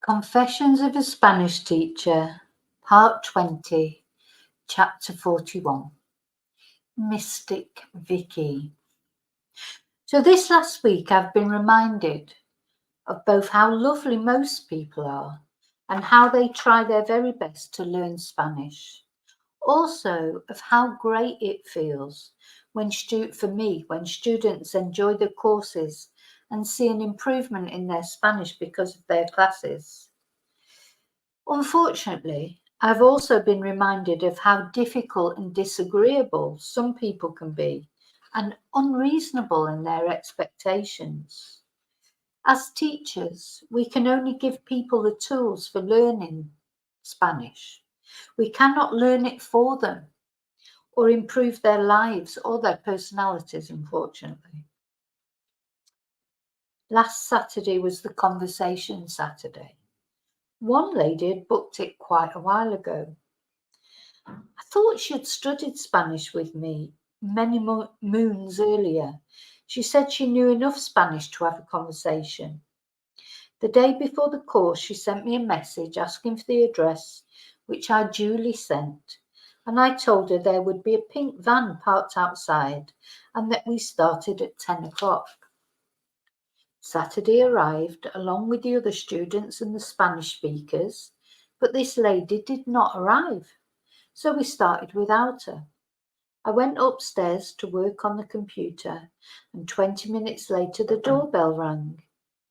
Confessions of a Spanish Teacher, Part 20, Chapter 41. Mystic Vicki. So this last week I've been reminded of both how lovely most people are and how they try their very best to learn Spanish. Also of how great it feels when students enjoy the courses and see an improvement in their Spanish because of their classes. Unfortunately, I've also been reminded of how difficult and disagreeable some people can be and unreasonable in their expectations. As teachers, we can only give people the tools for learning Spanish. We cannot learn it for them or improve their lives or their personalities, unfortunately. Last Saturday was the conversation Saturday. One lady had booked it quite a while ago. I thought she had studied Spanish with me many moons earlier. She said she knew enough Spanish to have a conversation. The day before the course, she sent me a message asking for the address, which I duly sent, and I told her there would be a pink van parked outside and that we started at 10 o'clock. Saturday arrived along with the other students and the Spanish speakers, but this lady did not arrive, so we started without her. I went upstairs to work on the computer, and 20 minutes later the doorbell rang,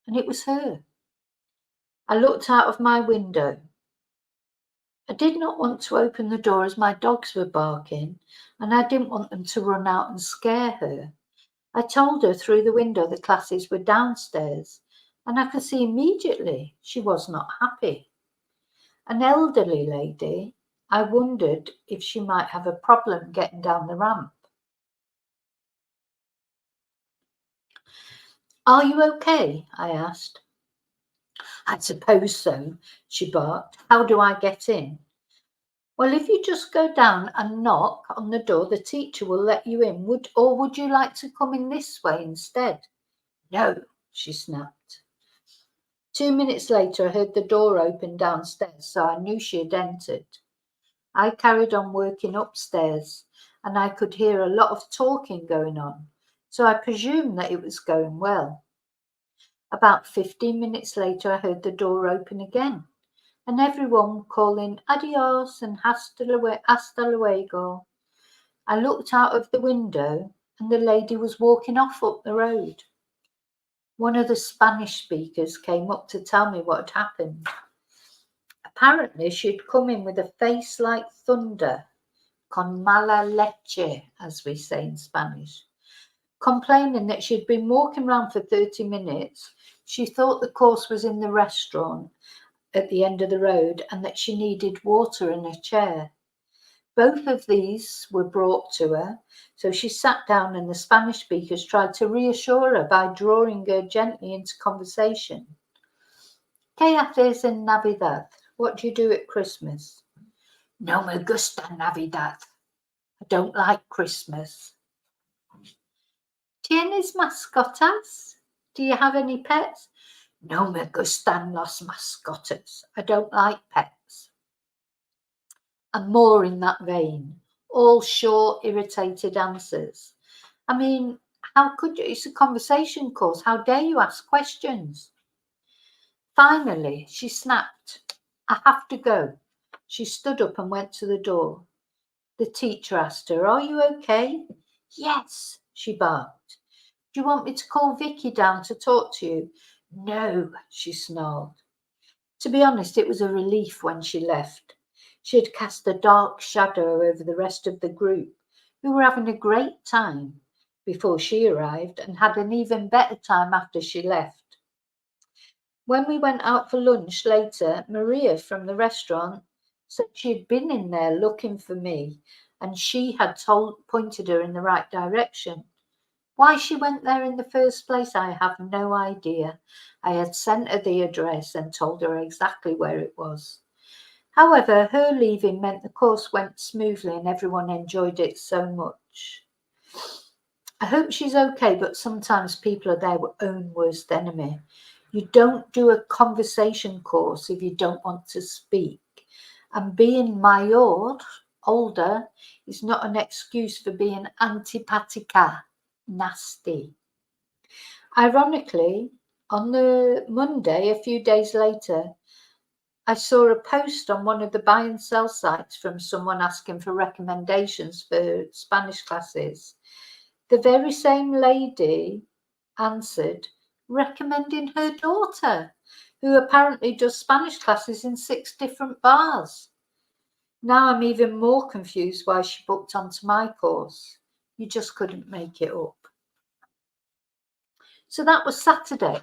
and it was her. I looked out of my window. I did not want to open the door as my dogs were barking, and I didn't want them to run out and scare her. I told her through the window the classes were downstairs, and I could see immediately she was not happy. An elderly lady, I wondered if she might have a problem getting down the ramp. "Are you okay?" I asked. "I suppose so," she barked. "How do I get in?" "Well, if you just go down and knock on the door, the teacher will let you in. Would you like to come in this way instead?" "No," she snapped. 2 minutes later, I heard the door open downstairs, so I knew she had entered. I carried on working upstairs, and I could hear a lot of talking going on, so I presumed that it was going well. About 15 minutes later, I heard the door open again, and everyone calling adios and hasta luego. I looked out of the window, and the lady was walking off up the road. One of the Spanish speakers came up to tell me what had happened. Apparently, she'd come in with a face like thunder, con mala leche, as we say in Spanish, complaining that she'd been walking around for 30 minutes. She thought the course was in the restaurant at the end of the road and that she needed water and a chair. Both of these were brought to her, so she sat down and the Spanish speakers tried to reassure her by drawing her gently into conversation. "¿Qué haces en Navidad? What do you do at Christmas?" "No me gusta Navidad. I don't like Christmas." "¿Tienes mascotas? Do you have any pets?" "No me gustan las mascotas. I don't like pets." And more in that vein, all short, irritated answers. I mean, how could you? It's a conversation course. How dare you ask questions? Finally, she snapped, "I have to go." She stood up and went to the door. The teacher asked her, "Are you okay?" "Yes," she barked. "Do you want me to call Vicki down to talk to you?" "No," she snarled. To be honest, it was a relief when she left. She had cast a dark shadow over the rest of the group, who were having a great time before she arrived and had an even better time after she left. When we went out for lunch later, Maria from the restaurant said she had been in there looking for me and she had pointed her in the right direction. Why she went there in the first place, I have no idea. I had sent her the address and told her exactly where it was. However, her leaving meant the course went smoothly and everyone enjoyed it so much. I hope she's okay, but sometimes people are their own worst enemy. You don't do a conversation course if you don't want to speak. And being older, is not an excuse for being antipatica, nasty. Ironically, on the Monday, a few days later, I saw a post on one of the buy and sell sites from someone asking for recommendations for Spanish classes. The very same lady answered, recommending her daughter, who apparently does Spanish classes in 6 different bars. Now I'm even more confused why she booked onto my course. You just couldn't make it up. So that was Saturday.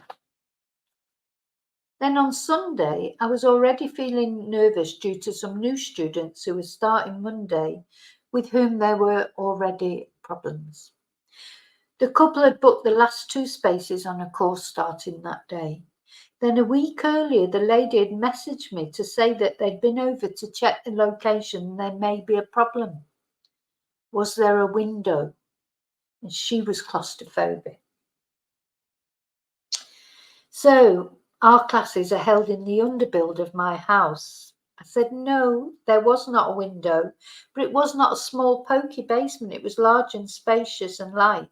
Then on Sunday, I was already feeling nervous due to some new students who were starting Monday with whom there were already problems. The couple had booked the last 2 spaces on a course starting that day. Then a week earlier, the lady had messaged me to say that they'd been over to check the location and there may be a problem. Was there a window? And she was claustrophobic. So our classes are held in the underbuild of my house. I said, no, there was not a window, but it was not a small pokey basement. It was large and spacious and light.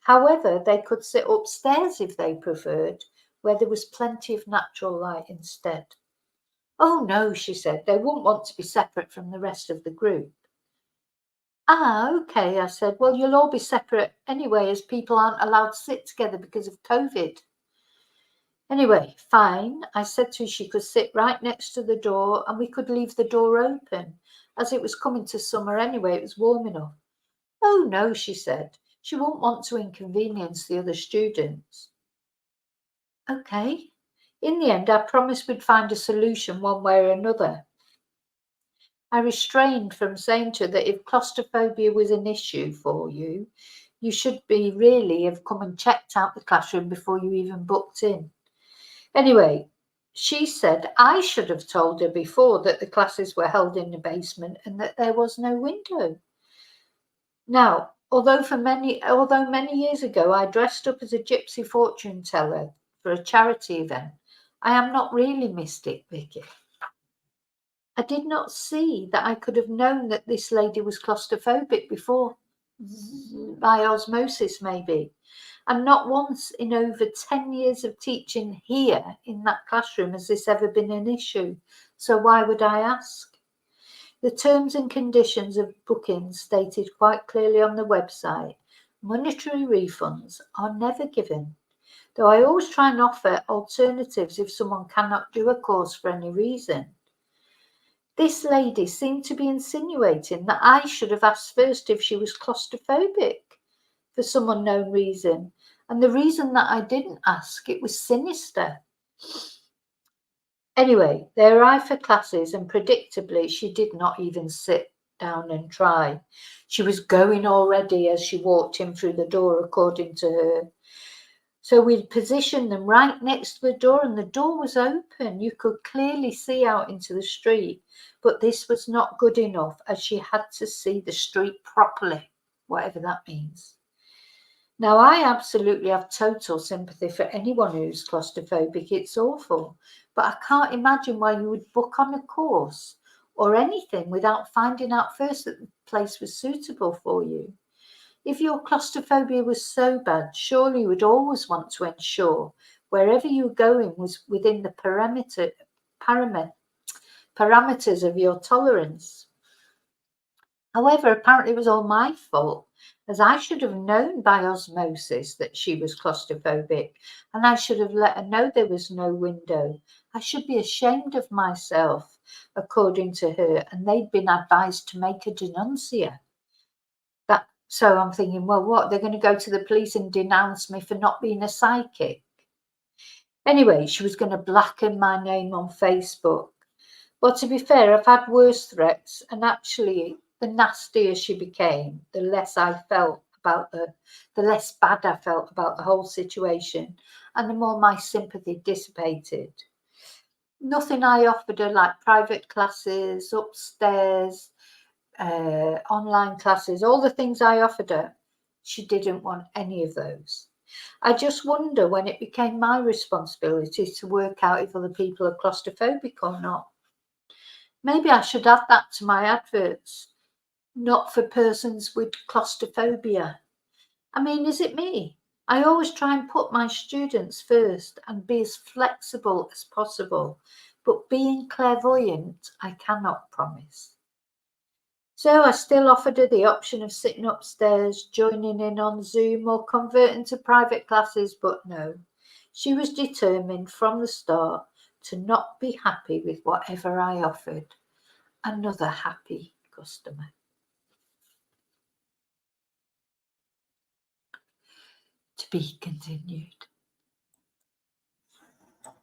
However, they could sit upstairs if they preferred, where there was plenty of natural light instead. Oh no, she said, they wouldn't want to be separate from the rest of the group. Ah, okay, I said, well, you'll all be separate anyway, as people aren't allowed to sit together because of COVID. Anyway, fine. I said to her she could sit right next to the door and we could leave the door open, as it was coming to summer anyway, it was warm enough. Oh no, she said, she wouldn't want to inconvenience the other students. Okay. In the end, I promised we'd find a solution one way or another. I restrained from saying to her that if claustrophobia was an issue for you, you should be really have come and checked out the classroom before you even booked in. Anyway, she said I should have told her before that the classes were held in the basement and that there was no window. Now, although many years ago I dressed up as a gypsy fortune teller for a charity event, I am not really mystic, Vicki. I did not see that I could have known that this lady was claustrophobic before, by osmosis maybe. And not once in over 10 years of teaching here in that classroom has this ever been an issue. So why would I ask? The terms and conditions of booking stated quite clearly on the website, monetary refunds are never given, though I always try and offer alternatives if someone cannot do a course for any reason. This lady seemed to be insinuating that I should have asked first if she was claustrophobic for some unknown reason, and the reason that I didn't ask, it was sinister. Anyway, they arrived for classes, and predictably, she did not even sit down and try. She was going already as she walked in through the door, according to her. So we'd positioned them right next to the door, and the door was open. You could clearly see out into the street, but this was not good enough, as she had to see the street properly, whatever that means. Now, I absolutely have total sympathy for anyone who's claustrophobic. It's awful, but I can't imagine why you would book on a course or anything without finding out first that the place was suitable for you. If your claustrophobia was so bad, surely you would always want to ensure wherever you were going was within the parameters of your tolerance. However, apparently it was all my fault, as I should have known by osmosis that she was claustrophobic, and I should have let her know there was no window. I should be ashamed of myself, according to her, and they'd been advised to make a denuncia. So I'm thinking, well, what? They're going to go to the police and denounce me for not being a psychic. Anyway, she was going to blacken my name on Facebook. Well, to be fair, I've had worse threats, and actually, the nastier she became, the less I felt about the less bad I felt about the whole situation, and the more my sympathy dissipated. Nothing I offered her, like private classes, upstairs, online classes, all the things I offered her, she didn't want any of those. I just wonder when it became my responsibility to work out if other people are claustrophobic or not. Maybe I should add that to my adverts. Not for persons with claustrophobia. I mean, is it me? I always try and put my students first and be as flexible as possible, but being clairvoyant, I cannot promise. So I still offered her the option of sitting upstairs, joining in on Zoom or converting to private classes, but no. She was determined from the start to not be happy with whatever I offered. Another happy customer. To be continued.